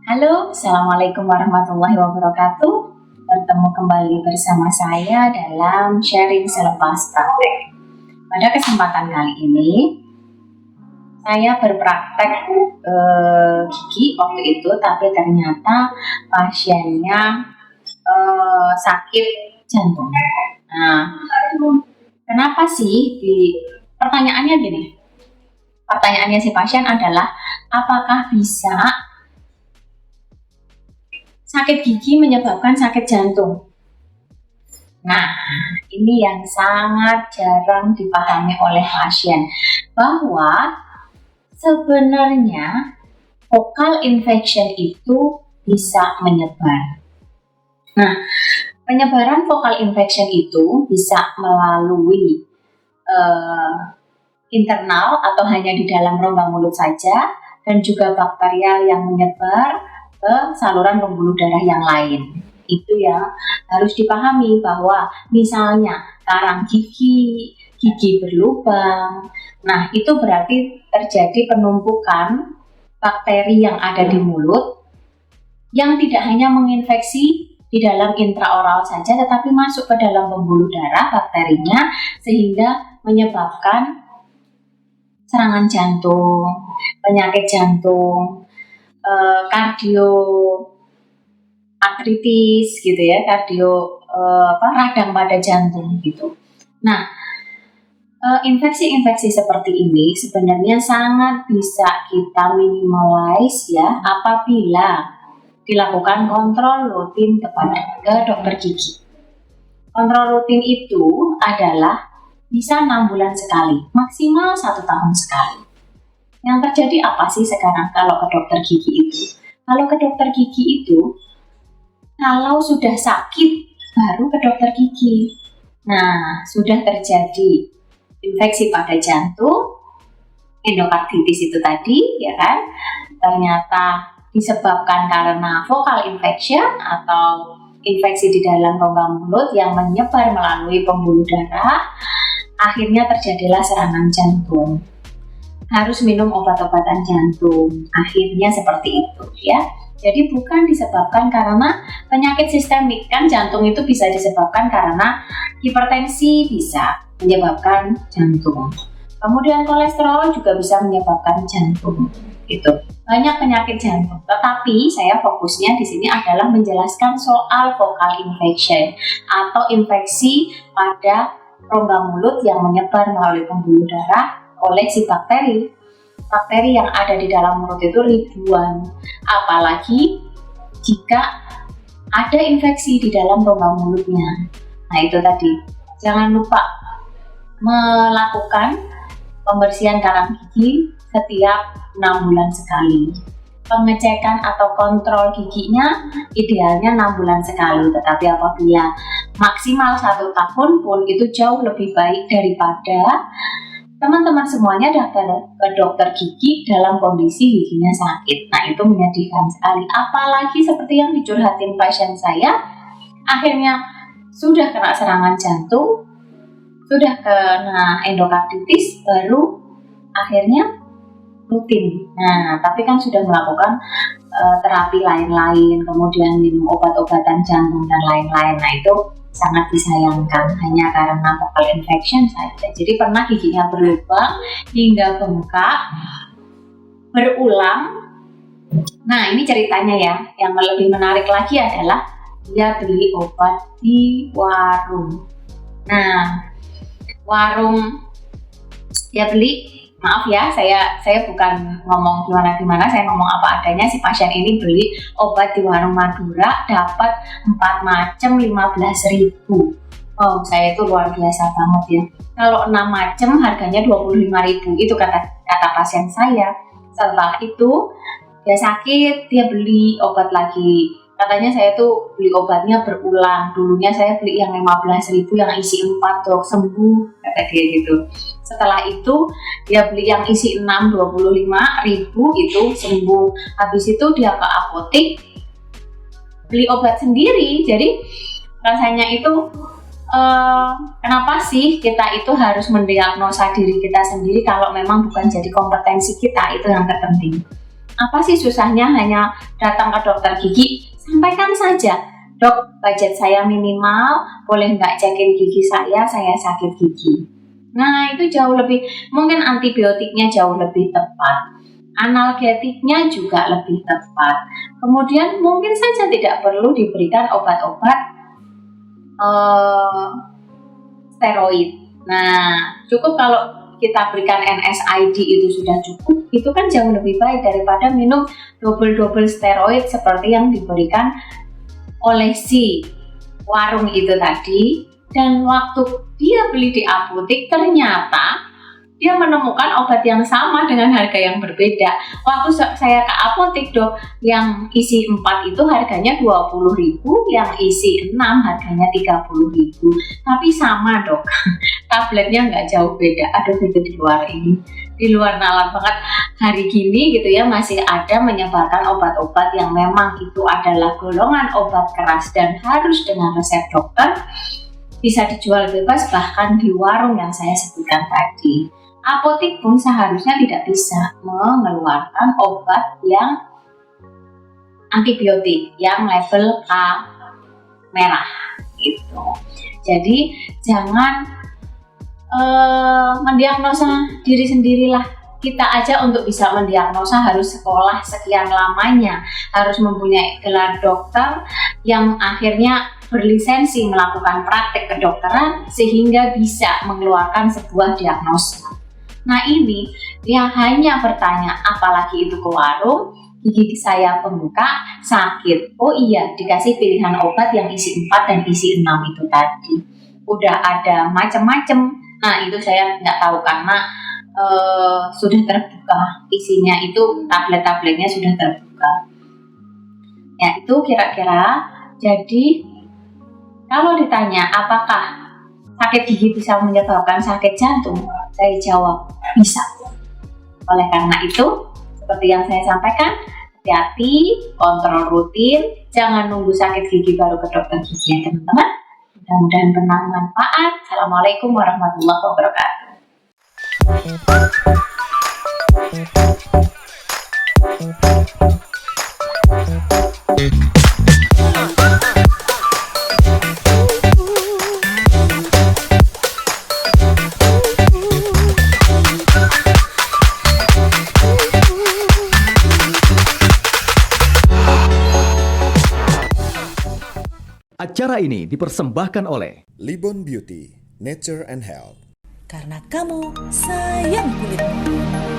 Halo, Assalamualaikum warahmatullahi wabarakatuh. Bertemu kembali bersama saya dalam sharing selepas praktek. Pada kesempatan kali ini, saya berpraktek gigi waktu itu, tapi ternyata pasiennya sakit jantung. Nah, kenapa sih? Pertanyaannya gini. Pertanyaannya si pasien adalah, apakah bisa sakit gigi menyebabkan sakit jantung? Nah, ini yang sangat jarang dipahami oleh pasien, bahwa sebenarnya vocal infection itu bisa menyebar. Nah, penyebaran vocal infection itu bisa melalui internal atau hanya di dalam rongga mulut saja, dan juga bakterial yang menyebar ke saluran pembuluh darah yang lain. Itu yang harus dipahami, bahwa misalnya karang gigi, gigi berlubang, nah itu berarti terjadi penumpukan bakteri yang ada di mulut yang tidak hanya menginfeksi di dalam intraoral saja, tetapi masuk ke dalam pembuluh darah bakterinya, sehingga menyebabkan serangan jantung, penyakit jantung, kardioartritis gitu ya, radang pada jantung gitu. Nah, infeksi-infeksi seperti ini sebenarnya sangat bisa kita minimize ya apabila dilakukan kontrol rutin ke dokter gigi. Kontrol rutin itu adalah bisa 6 bulan sekali, maksimal 1 tahun sekali. Yang terjadi apa sih sekarang kalau ke dokter gigi itu? Kalau ke dokter gigi itu, kalau sudah sakit baru ke dokter gigi. Nah, sudah terjadi infeksi pada jantung, endokarditis itu tadi, ya kan? Ternyata disebabkan karena vocal infection atau infeksi di dalam rongga mulut yang menyebar melalui pembuluh darah. Akhirnya terjadilah serangan jantung. Harus minum obat-obatan jantung. Akhirnya seperti itu ya. Jadi bukan disebabkan karena penyakit sistemik, kan jantung itu bisa disebabkan karena hipertensi, bisa menyebabkan jantung. Kemudian kolesterol juga bisa menyebabkan jantung. Itu banyak penyakit jantung. Tetapi saya fokusnya di sini adalah menjelaskan soal vocal infection atau infeksi pada rongga mulut yang menyebar melalui pembuluh darah oleh si bakteri. Bakteri yang ada di dalam mulut itu ribuan, apalagi jika ada infeksi di dalam rongga mulutnya. Nah itu tadi, jangan lupa melakukan pembersihan karang gigi setiap 6 bulan sekali. Pengecekan atau kontrol giginya idealnya 6 bulan sekali, tetapi apabila maksimal 1 tahun pun itu jauh lebih baik daripada teman-teman semuanya datang ke dokter gigi dalam kondisi giginya sakit. Nah itu menyedihkan sekali, apalagi seperti yang dicurhatin pasien saya, akhirnya sudah kena serangan jantung, sudah kena endokarditis, baru akhirnya rutin. Nah, tapi kan sudah melakukan terapi lain-lain, kemudian minum obat-obatan jantung dan lain-lain. Nah, itu sangat disayangkan hanya karena vocal infection saja. Jadi pernah giginya berlubang hingga bengkak berulang. Nah, ini ceritanya ya. Yang lebih menarik lagi adalah dia beli obat di warung. Nah, warung dia beli, maaf ya, saya bukan ngomong gimana, saya ngomong apa adanya. Si pasien ini beli obat di warung Madura, dapat 4 macam 15.000. Oh, saya itu luar biasa banget ya. Kalau 6 macam harganya 25.000, itu kata pasien saya. Setelah itu dia sakit, dia beli obat lagi. Katanya saya tuh beli obatnya berulang. Dulunya saya beli yang 15.000 yang isi 4 dok, sembuh, kata dia gitu. Setelah itu dia beli yang isi 6, 25.000, itu sembuh. Habis itu dia ke apotek beli obat sendiri. Jadi rasanya itu kenapa sih kita itu harus mendiagnosa diri kita sendiri kalau memang bukan jadi kompetensi kita, itu yang terpenting. Apa sih susahnya hanya datang ke dokter gigi? Sampaikan saja, dok, budget saya minimal, boleh nggak cekin gigi saya sakit gigi. Nah, itu jauh lebih, mungkin antibiotiknya jauh lebih tepat, analgetiknya juga lebih tepat. Kemudian mungkin saja tidak perlu diberikan obat-obat steroid. Nah, cukup kalau kita berikan NSAID itu sudah cukup. Itu kan jauh lebih baik daripada minum double steroid seperti yang diberikan oleh si warung itu tadi. Dan waktu dia beli di apotek, ternyata dia menemukan obat yang sama dengan harga yang berbeda. Waktu saya ke apotek, dok, yang isi 4 itu harganya 20.000, yang isi 6 harganya 30.000. Tapi sama, dok. Tabletnya nggak jauh beda. Aduh, itu di luar nalar banget. Hari gini gitu ya, masih ada menyebarkan obat-obat yang memang itu adalah golongan obat keras dan harus dengan resep dokter, bisa dijual bebas bahkan di warung yang saya sebutkan tadi. Apotek pun seharusnya tidak bisa mengeluarkan obat yang antibiotik yang level K merah gitu. Jadi jangan mendiagnosa diri sendirilah. Kita aja untuk bisa mendiagnosa harus sekolah sekian lamanya, harus mempunyai gelar dokter yang akhirnya berlisensi melakukan praktek kedokteran sehingga bisa mengeluarkan sebuah diagnosa. Nah, ini dia hanya bertanya, apalagi itu ke warung, gigi saya pembuka sakit. Oh iya, dikasih pilihan obat yang isi 4 dan isi 6 itu tadi. Udah ada macam-macam. Nah, itu saya nggak tahu karena sudah terbuka isinya, itu tablet-tabletnya sudah terbuka. Ya, itu kira-kira. Jadi kalau ditanya apakah sakit gigi bisa menyebabkan sakit jantung, saya jawab bisa. Oleh karena itu, seperti yang saya sampaikan, hati-hati, kontrol rutin, jangan nunggu sakit gigi baru ke dokter gigi ya teman-teman. Mudah-mudahan bermanfaat. Assalamualaikum warahmatullahi wabarakatuh. Acara ini dipersembahkan oleh Libon Beauty, Nature and Health. Karena kamu sayang kulitmu.